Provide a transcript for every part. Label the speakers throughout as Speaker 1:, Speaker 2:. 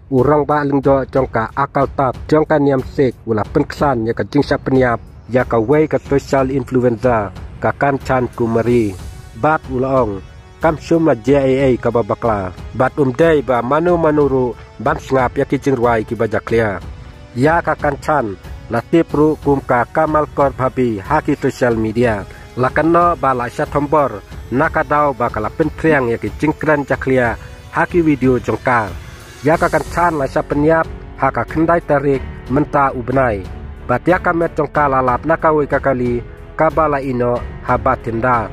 Speaker 1: urang ba lingdo jongka akal tap jongka niam sek ula penksan ya ka jingsa penyap ya ka wei ka social influencer ka kan chan kumari bat ulong kam sum la JAA ka babakla bat dei ba manu manuru ban ngap ya ki jingruai ki bajaklia ya ka kan chan la tipru kum ka kamal kor bhabi haki social media la kanno ba la sha thombor nakadau ba kala pentriang ya ki jingkran jaklia haki video jongka ya kakan chan la sha penyap haka kendai tarik menta ubnai bat ya kamet jongka lalap nakawi kakali kabala ino habatinda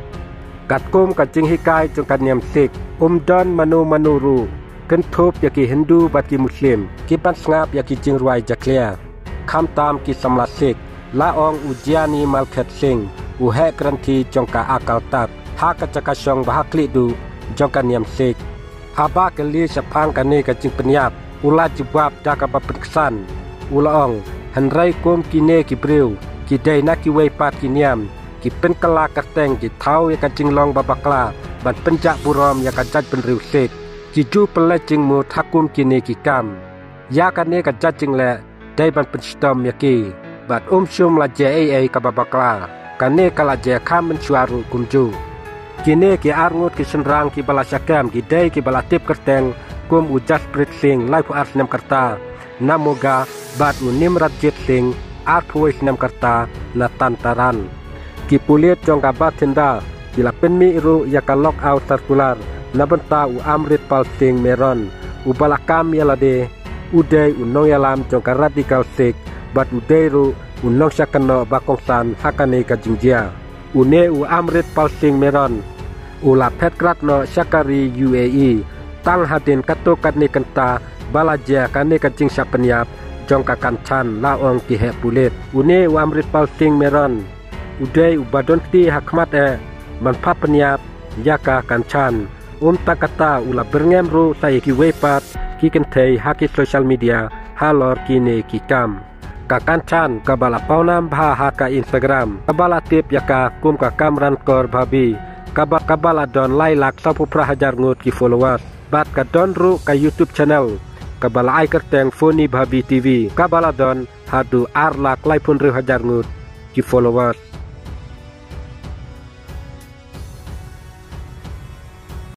Speaker 1: katkum ka jing hikai jongka niam sik don manu manuru kentup ya ki Hindu bat ki Muslim ki pan ngap ya ki jingruai jaklia kham tam ki samlasik laong ujiani malkhet sing uhe kranti jongka akal tap haka cakasong bahakli du jongka niam sik haba kali sepang kani kacing penyap ula jebab daka bapeksan ulaong henrai kum kine ki breu ki dai na ki wei pat ki niam ki penkala kerteng ki thau ya kacing long babakla ban penjak burom ya kajat penriu sik ki ju pelecing mu thakum kine ki kam ya kane kajat jing le dai ban penstom ya ki bat sum la JAA ka babakla kane kala je kham mensuaru kumju kini ki arngut ki senrang ki bala syakam ki dai ki bala tip kerteng kum ujas prit sing lai pu ars nem karta namoga bat unim rajit sing artwis nem karta na tantaran ki pulit jongka batenda ki la penmi ru ya ka lock out circular na benta u amrit pal sing meron u balakam yalade udai unong yalam jongka radikal sik bat udai ru unong syakano bakongsan hakane ka jingjia une u amrit pal sing meron ula petkrat no syakari UAE tang hadin katokat ni kenta balaja kane kacing sapenyap jongka kanchan laong ki he pulit une u amrit pal sing meron udai ubadon ti hakmat manfa penyap yaka kanchan takata ula berngem ru sai ki wepat ki kentei haki social media halor kini ki kam ka kanchan kabala paunam bha haka Instagram kabala tip yaka kum ka kamran kor bhabi kabala don lailak 10 hajar ngut ki followers bat ka don ru ka YouTube channel kabala ai kerteng Foni Bhabi TV kabala don hadu arlak laipun hajar ngut ki followers